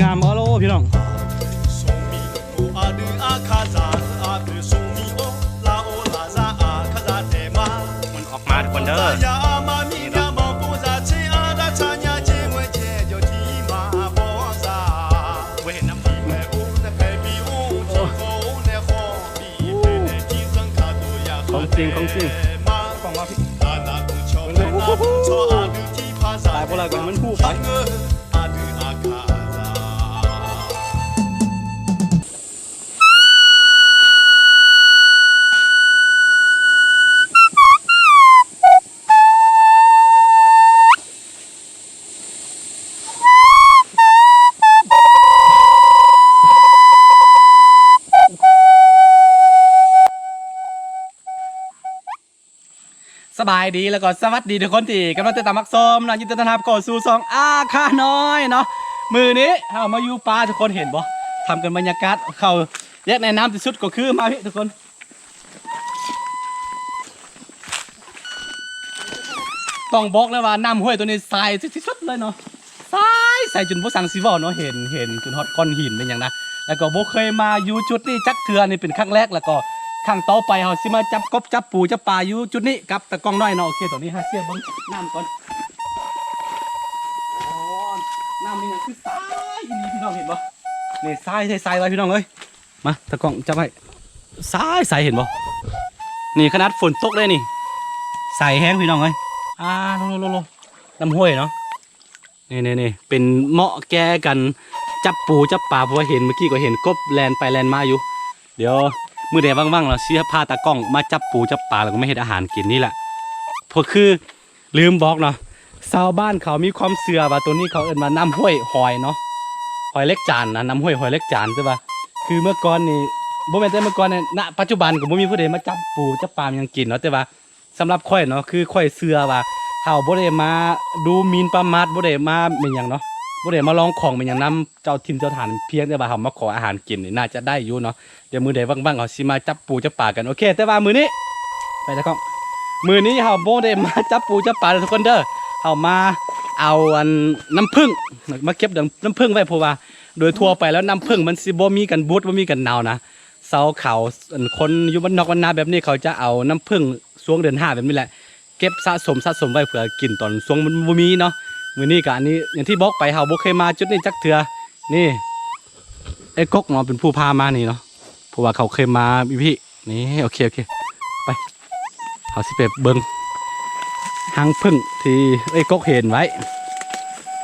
งามอ๋อโลพี่น้องมันออกมาทุกคนเด้อนี่เนาะเห็นน้ำของจริงของจริงของมาพี่ตายพวกเรากันมันหูไปสบายดีแล้วก็สวัสดีทุกคนที่กำลังติดตามมักส้มนะยินดีต้อนรับเข้าสู่ซองอาคาน้อยเนาะมือนี้เรามาอยู่ป่าทุกคนเห็นบ่ทำกันบรรยากาศเขาแยกในน้ำที่สุดก็คือมาพี่ทุกคนต้องบอกเลยว่าน้ำห้วยตัวนี้ใสที่สุดเลยเนาะใสจนผู้สั่งซีวอลเนาะเห็นจนฮอตก้อนหินเป็นอย่างนะแล้วก็โบเคยมาอยู่จุดนี้จักเทือนี่เป็นครั้งแรกแล้วก็ข้างต่อไปเขาสิมาจับกบจับปูจับปลาอยู่จุดนี้กับตะกองน้อยเนาะโอเคตอนนี้ฮะเสียบนน้ำก่อนอ๋อน้ำนี่คือทรายอีนี่พี่น้องเห็นปะนี่ทรายไว้พี่น้องเอ้ยมาตะกองจับไว้ทรายเห็นปะนี่ขนาดฝนตกเลยนี่ใสแห้งพี่น้องเอ้ยโลน้ำห้วยเนาะนี่เป็นเหมาะแก่กันจับปูจับปลาเพราะว่าเห็นเมื่อกี้ก็เห็นกบแลนไปแลนมาอยู่เดี๋ยวมือเดว่างๆเราเสียพาตากล้องมาจับปูจับปลาแล้วก็ไม่เห็นอาหารกินนี่แหละเพราะคือลืมบอกเนาะชาวบ้านเขามีความเชื่อว่าตัวนี้เขาเอิ้นว่าน้ำห้วยหอยเนาะหอยเล็กจานนะน้ำห้วยหอยเล็กจานใช่ป่ะคือเมื่อก่อนนี่บ่แม่นแต่เมื่อก่อนเนี่ยณปัจจุบันก็บ่มีผู้ใดมาจับปูจับปลายังกินเนาะแต่ว่าสำหรับข่อยเนาะคือข่อยเชื่อว่าเฮาบ่ได้มาดูหมิ่นประมาทบ่ได้มาเป็นหยังเนาะบ่ได้มาลองของเป็นอย่างน้ำเจ้าถิ่นเจ้าฐานเพียงแต่ว่าเฮามาขออาหารกินนี่น่าจะได้อยู่เนาะเดี๋ยวมือใดว่างๆเขาสิมาจับปูจับปลากันโอเคแต่ว่ามือนี้ไปแล้วครับมือนี้เฮาบ่ได้มาจับปูจับปลาทุกคนเด้อเฮามาเอาอันน้ำผึ้งมาเก็บน้ำผึ้งไว้เพราะว่าโดยทั่วไปแล้วน้ำผึ้งมันสิบ่มีกันบูดบ่มีกันหนาวนะเซาเขาคนอยู่บ้านนอกบ้านนาแบบนี้เขาจะเอาน้ำผึ้งช่วงเดือน5แบบนี้แหละเก็บสะสมไว้เผื่อกินตอนช่วงมันบ่มีเนาะมื้อนี้ก็อันนี้อย่างที่บอกไปเฮาบ่เคยมาจุดนี้จักเทื่อนี่ไอ้ก๊กเนาะเป็นผู้พามานี่เนาะเพราะว่าเขาเคยมาพี่นี่โอเคไปเขาสิไปเบิ่งหางผึ้งที่ไอ้ก๊กเห็นไว้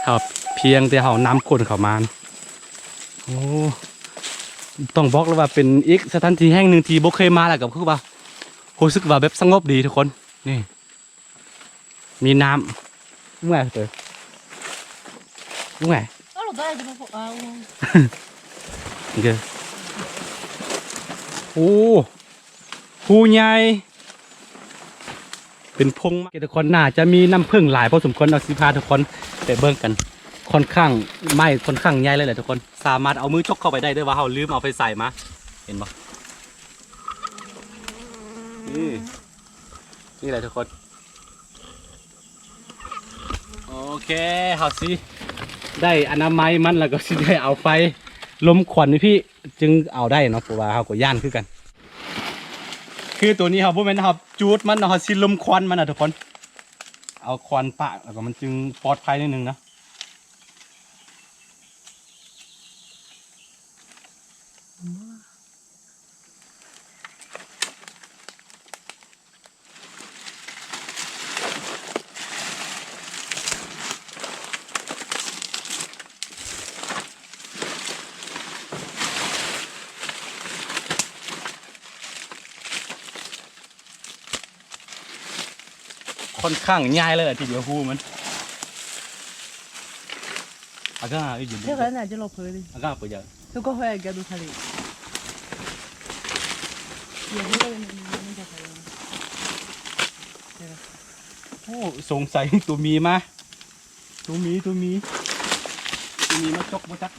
ครับเพียงแต่เฮานำคนเข้ามาโอ้ต้องบอกเลยว่าเป็นอีกสถานที่แห่งหนึ่งที่บ่เคยมาแล้วกับคือว่ารู้สึกว่าแบบสงบดีทุกคนนี่มีน้ำเมื่อเจอไงเดี๋ยวโอ้ภูใหญ่เป็นพงทุกคนน่าจะมีน้ำผึ้งหลายพอสมควรเอาสิพาทุกคนไปเบิ่งกันค่อนข้างไม่ค่อนข้างใหญ่เลยแหละทุกคนสามารถเอามือจกเข้าไปได้ด้วยว่าเขาลืมเอาไปใส่มาเห็นปะนี่แหละทุกคนโอเคเขาสิได้อนามัยมันแล้วก็สิได้เอาไฟลมควันนี่พี่จึงเอาได้เนาะเพราะว่าเขาก็ย่านคือกันคือตัวนี้เขาพูดเป็นนะครับจูดมันเขาสิลมควันมันนะทุกคนเอาควันปะแล้วก็มันจึงปลอดภัยนิดนึงนะค่อนข้างง่ายเลยทีเดียวฮูมันอาก้าอีกอย่าง这个哪就老婆的， อาก้าไปเยอะ都搞回来给都他的，也是那叫啥的，โอ้สงสัยตัวมีมามาจกมาจัก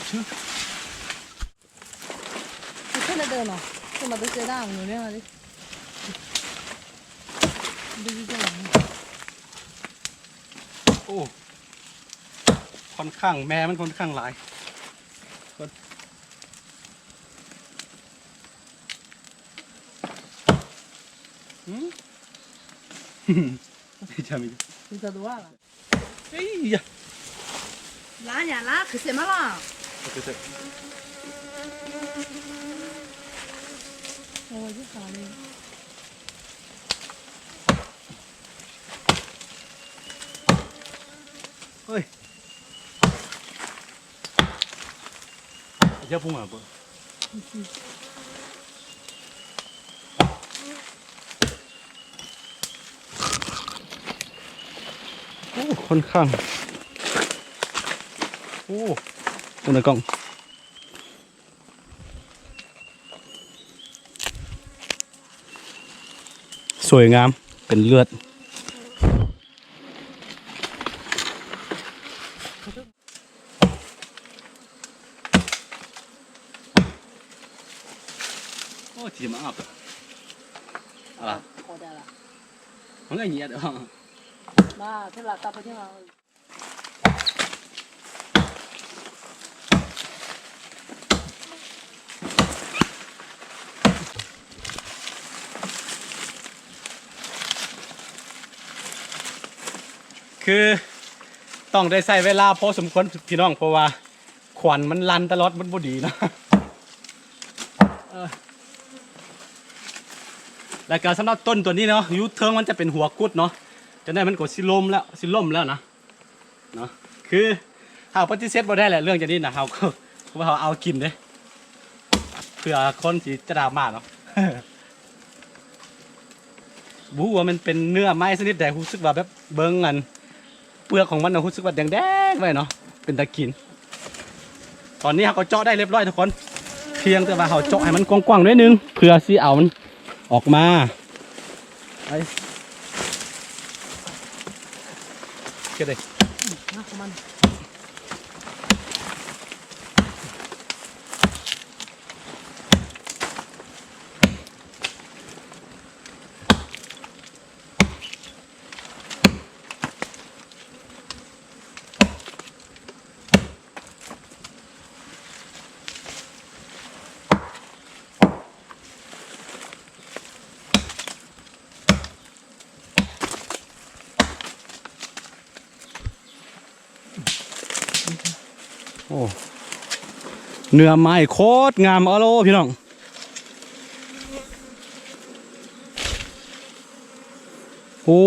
ชื่อ你看得到吗？这么多鸡蛋，有两个的，这是这样。โอ้ ค่อนข้างแม่มันค่อนข้างหลายจะมี 你这多少了？ เฮ้ย 拉呀拉，可什么了？我就好了。 เฮ้ยเยอะพุ่งอ่ะปุ๊โอ้ค่อนข้างโอ้ตัวในกล่องสวยงามเป็นเลือดโอ้ทีมาอับอ่ะ 好的了。 มันก็เงี้ยเด้อ 妈，这拉大不进来。 คือต้องได้ใส่เวลาพอสมควรพี่น้องเพราะว่าขวัญมันลันตลอดมันบ่ดีนะแล้วก็สำหรับต้นตัวนี้เนาะยูเทิงมันจะเป็นหัวกุดเนาะจะได้มันกดสิล่มแล้วนะเนาะคือถ้าปฏิเสธบ่ได้แหละเรื่องจะนี้นะเขาก็ว่าเขาเอากินเด้เพื่อคนที่จะดราม่าเนาะ บูว่ามันเป็นเนื้อไม้ชนิดใดรู้สึกว่าแบบเบิ้งอันเปลือกของมันรู้สึกว่าแดงๆไว้เนาะเป็นตะกินตอนนี้เขาก็เจาะได้เรียบร้อยทุกคนเพียงแต่ว่าเขาเจาะให้มันกว้างๆนิดนึงเพื่อสิเอามันออกมาไปเก็บเลย 那好嘛。 โอ้เนื้อไม้โคตรงามเอาโลพี่น้องโอ้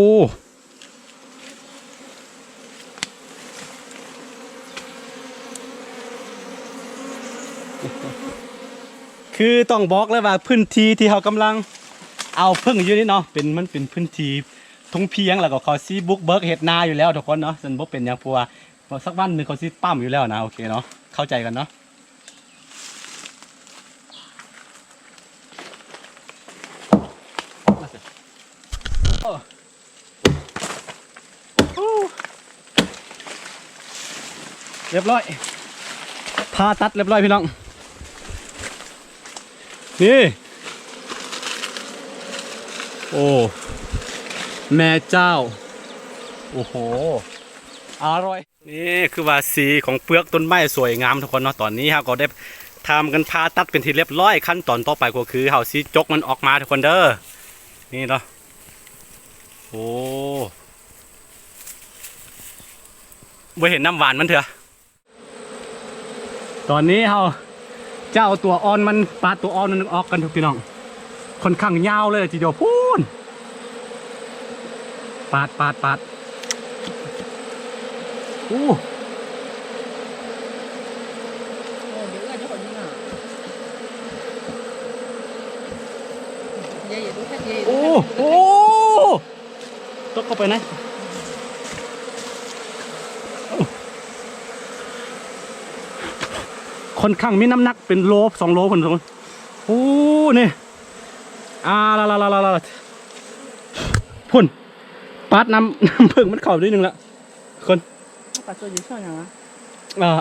คือต้องบอกเลยว่าพื้นที่ที่เขากำลังเอาพึ่งอยู่นี่เนาะมันเป็นพื้นที่ทุ่งเพียงแล้วก็เขาซีบุกเบิกเห็ดนาอยู่แล้วทุกคนเนาะส่วนบ่เป็นอย่างพัวสักวันหนึ่งเขาซีปั้มอยู่แล้วนะโอเคเนาะเข้าใจกันเนาะเรียบร้อยพาตัดเรียบร้อยพี่น้องนี่โอ้แม่เจ้าโอ้โหอร่อยนี่คือว่าสีของเปลือกต้นไม้สวยงามทุกคนเนาะตอนนี้ครับก็ได้ทำกันพาตัดเป็นที่เรียบร้อยขั้นตอนต่อไปก็คือเฮาสีจกมันออกมาทุกคนเด้อนี่เนาะโอ้ไม่เห็นน้ำหวานมันเถอะตอนนี้เฮาเจ้าตัวอ่อนมันปาดตัวอ่อนมันออกกันทุกพี่น้องค่อนข้างยาวเลยทีเดียวพูนปาดโอ้ 哦，这个就好听啊。爷爷都看爷爷。 โอ้โหตกเข้าไปนะค่อนข้างมีน้ำหนักเป็นโล2 โลคนทุกคนโอ้นี่ลาพ่นปาดน้ำผึ้งมันเข้าด้วยนึงละคน 我把手机上上了。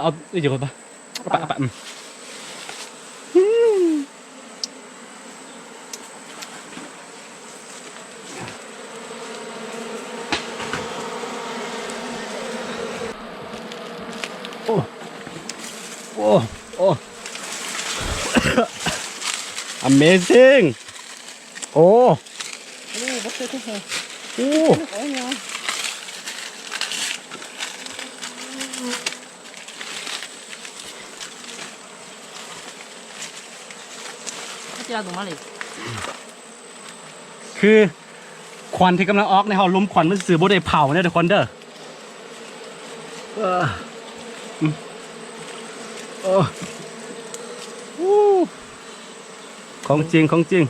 เอาเดี๋ยวก่อนปะปะ โอ้โอ้ Amazing โอ้ โอ้บักเตอร์ที่เหรอ โอ้ โอ้ยเนาะจะเอาตรงมาเลย คือควันที่กำลังออกในหอลมควันมันสื่อบ่ได้เผาเนี่ยทุกคนเด้อโอ้ของจริงของจริง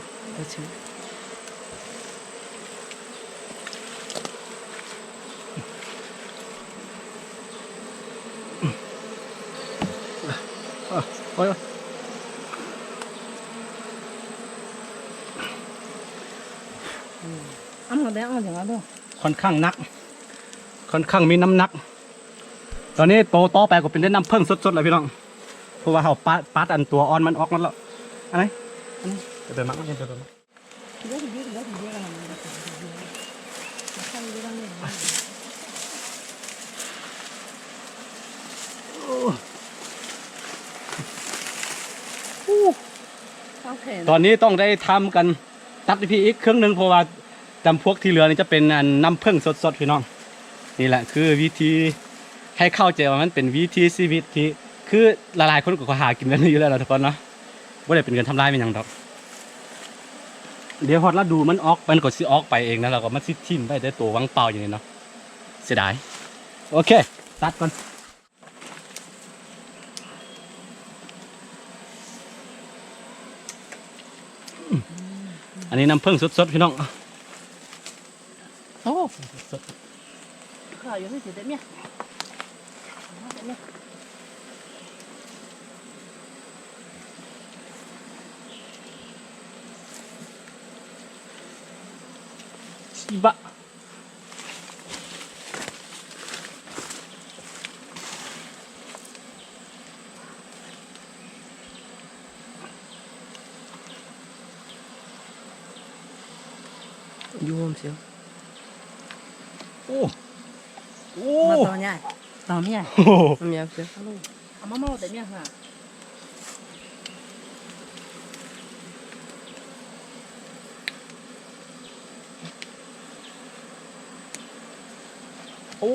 โอ้ย อ้ำมาได้อ้ำอย่างนั้นด้วย ค่อนข้างหนัก ค่อนข้างมีน้ำหนัก ตอนนี้โตต่อไปก็เป็นได้น้ำเพิ่งสดๆเลยพี่น้อง เพราะว่าเขาปัดอันตัวอ่อนมันออกมันแล้วอะไรจะไปมักมันจะไปมัก เยอะเยอะเยอะเยอะกันเลยใช่เยอะกันเลยตอนนี้ต้องได้ทำกันตัดพี่อีกเครื่องหนึ่งเพราะว่าจำพวกที่เหลือนี่จะเป็นอันน้ำเพิ่งสดๆพี่น้อง นี่แหละคือวิธีให้เข้าใจว่ามันเป็นวิธีชีวิตที่คือหลายๆคนก็หากินกันอยู่แล้วทุกคนเนาะไม่ได้เป็นการทำลายมันอย่างดอกเดี๋ยวฮอตแล้วดูมันออกมันก็สิออกไปเองนะเราก็มาซิทิมไปได้ตัววังเปล่าอย่างนี้เนาะเสียดายโอเคตัดก่อนอันนี้น้ำผึ้งสดๆพี่น้องโอ้สด ข้าวอยู่ที่เด็ดเนี่ยเด็ดเนี่ย ชิบะยูมเสียว โอ้โอ้ มาตอนใหญ่ตอนใหญ่ โอ้ มันมีเสียวเอามาเมาแต่เนี่ยค่ะ โอ้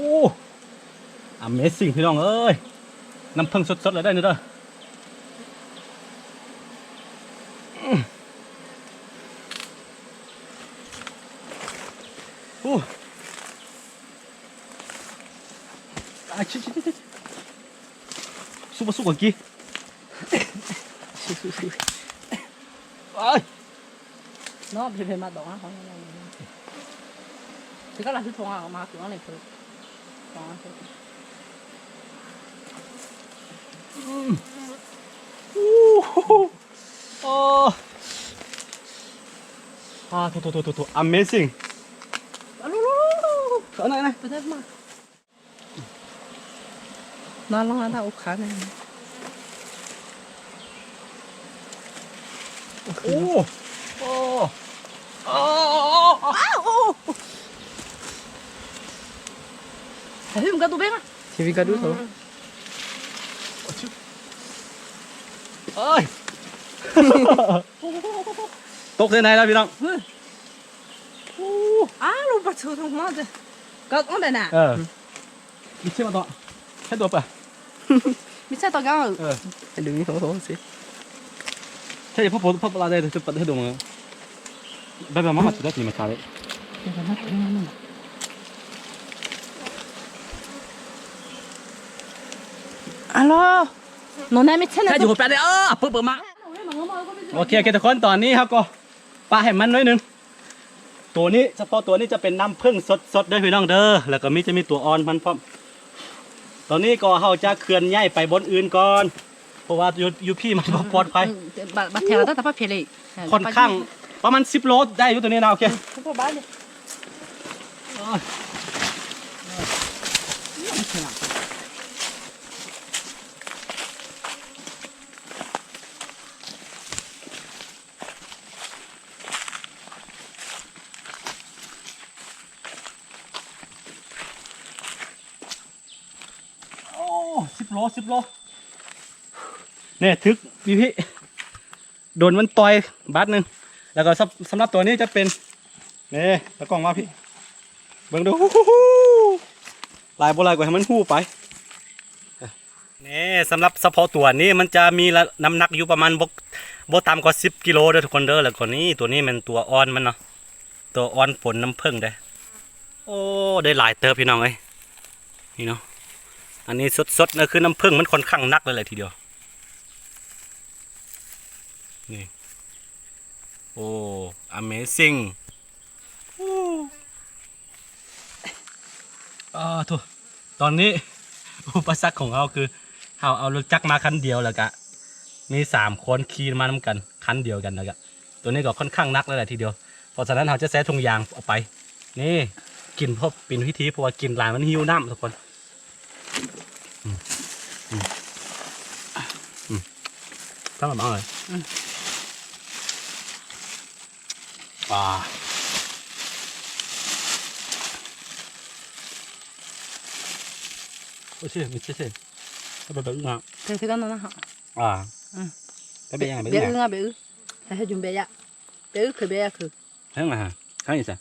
Amazing พี่น้องเอ้ยน้ำผึ้งสดๆเลยได้เนอะเด้อโอ้ชิสุบกี้ไอ้ nó bị về mặt đỏ không thì các là thứ thùng à mà kiểu nó này thôi đó thôi โอ้โถ Amazing เอาหน่อย tôi thấy mà nó long ra ốc khá này โอ้โอ้โอ้ thấy một cái tụ bên á thì vì cả đứa thôi เอ้ย ตกในไหนแล้วพี่น้อง à luôn bắt sâu thằng nó rồi có ông đây nè มีเชื่อมาต่อแค่ตัวป่ะ biết sao tao cao đừng như thôi xí ใช่พ่อปลาได้จะปัดให้ดูมั้งแบบมามาสุดได้ที่มาขาย alo nó này mới chết แค่ này อยู่กับแปดเลยเปิดมาโอเคทุกคนตอนนี้ครับก็ปลาให้มันน้อยนึงตัวนี้เฉพาะตัวนี้จะเป็นน้ำผึ้งสดด้วยพี่น้องเด้อแล้วก็จะมีตัวอ่อนมันพร้อมตอนนี้ก็เขาจะเคลื่อนย้ายไปบนอื่นก่อนเพราะว่าอยู่พี่มันปลอดภัย bà theo ta bắt phê này ค่อนข้างประมาณ10 โลได้อยู่ตัวนี้นะโอเค không có bán đi โอ้ โลเนี่ยทึกพี่โดนมันต่อยบาทหนึ่งแล้วก็สำหรับตัวนี้จะเป็นนี่ตะกล้องมาพี่เบิ่งดูลายโบราณกว่าให้มันหู้ไปนี่สำหรับเฉพาะตัวนี้มันจะมีน้ำหนักอยู่ประมาณโบต่ำกว่า10 กิโลเด้อทุกคนเด้อแล้วก็นี้ตัวนี้มันตัวอ่อนมันเนาะตัวอ่อนฝนน้ำผึ้งได้โอ้ได้หลายเติบพี่น้องเอ้ยนี่เนาะอันนี้สดๆนะคือน้ำผึ้งมันค่อนข้างนักเลยทีเดียวนี่โอ้ amazing ทุกตอนนี้อุปสรรคของเราคือเอารถจักรมาคันเดียวแล้วก็มี3 คนขี่มานำกันคันเดียวกันแล้วก็ตัวนี้ก็ค่อนข้างนักแล้วแหละทีเดียวเพราะฉะนั้นเราจะแซะถุงยางออกไปนี่กินเพราะเป็นวิธีเพราะว่ากินหลายมันหิวน้ำทุกคนทำแบบนั้นเลยโอ้ยมิเช่ก็แบบอึ้งอ่ะ thế cái nó hả ก็เป็นยังไง bé ưng à bé ưng hay dùng bé ya bé ưng khởi bé ya khởi ทั้งไงฮะทั้งอีกสิ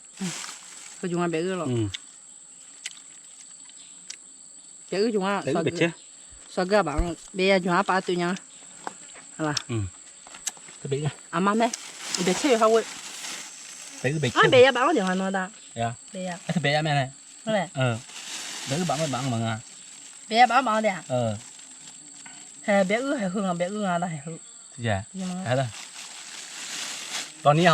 khởi dùng à bé ưng rồi bé ưng dùng à เด็กเบ็ดเช่ sao cái bạn bé ya dùng à ba tuổi nhá là ก็เบ็ดไง à má mẹ bé chơi how vậy เบ็ดเบ็ด à เช่ bé ya bạn dùng à nó đã เดี๋ยว bé ya ไอ้ถ้าเบ็ดแม่ไหน nó này เบ็ดบังมึงอ่ะ bé ya bạn đấy à เออ hay bé ưng hay hương à bé ưng à là hay hương ที่แย่ nhưng mà ใช่เลยตอนนี้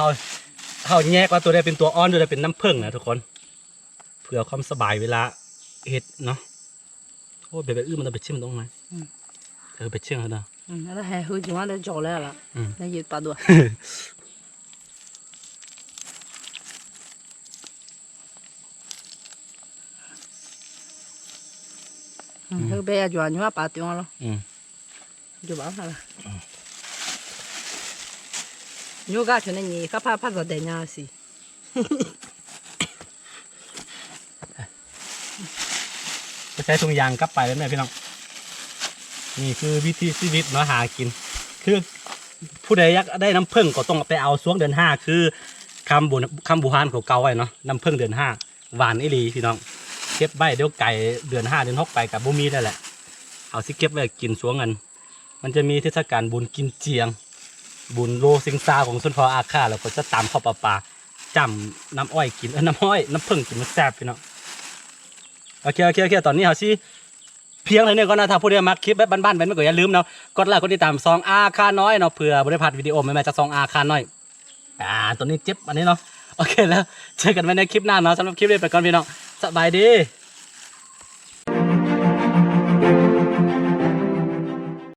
เขาแยกว่าตัวใดเป็นตัวอ่อนตัวใดเป็นน้ำผึ้งนะทุกคนเพื่อความสบายเวลาเห็ดเนาะโอ้เบ็ดมันจะเบ็ดเชื่อมตรงไหนเบ็ดเชื่อมเขาเนาะ nó hay hương dùng à để trộn lại là nó gì ba đùa hương bé ya dùng à dùng à ba tuổi rồi dùng bán là nhớ cái chuyện này nhỉ các phát ra đèn nhà xí จะใช้ถุงยางกลับไปแล้วแม่พี่น้องนี่คือวิธีชีวิตเนาะหากินคือผู้ใดอยากได้น้ำผึ้งก็ต้องไปเอาช่วงเดือน5คือคำบูฮานของเก่าไว้เนาะน้ำผึ้งเดือน5หวานอีหลีพี่น้องเก็บไว้เดี๋ยวไก่เดือน5เดือน6ไปกับบุมีได้แหละเอาสิเก็บไว้กินช่วงกันมันจะมีเทศกาลบุญกินเจียงบุญโลสิงซาของสุนทรอาคาแล้วก็จะตามข้าวปลาจำน้ำอ้อยกินน้ำอ้อยน้ำผึ้งกินมันแซ่บพี่น้องโอเคตอนนี้เขาสิเพียงเท่านี้ก็นะถ้าผู้ใดมาคลิปแบบบ้านๆไม่ก็อย่าลืมเนาะกดไลค์กดติดตามซองอาคาน้อยเนาะเผื่อบริพัตรวิดีโอใหม่ๆจากซองอาคาน้อยตัวนี้เจ็บอันนี้เนาะโอเคแล้วเจอกันไว้ในคลิปหน้าเนาะสำหรับคลิปนี้ไปก่อนพี่น้องสบายดี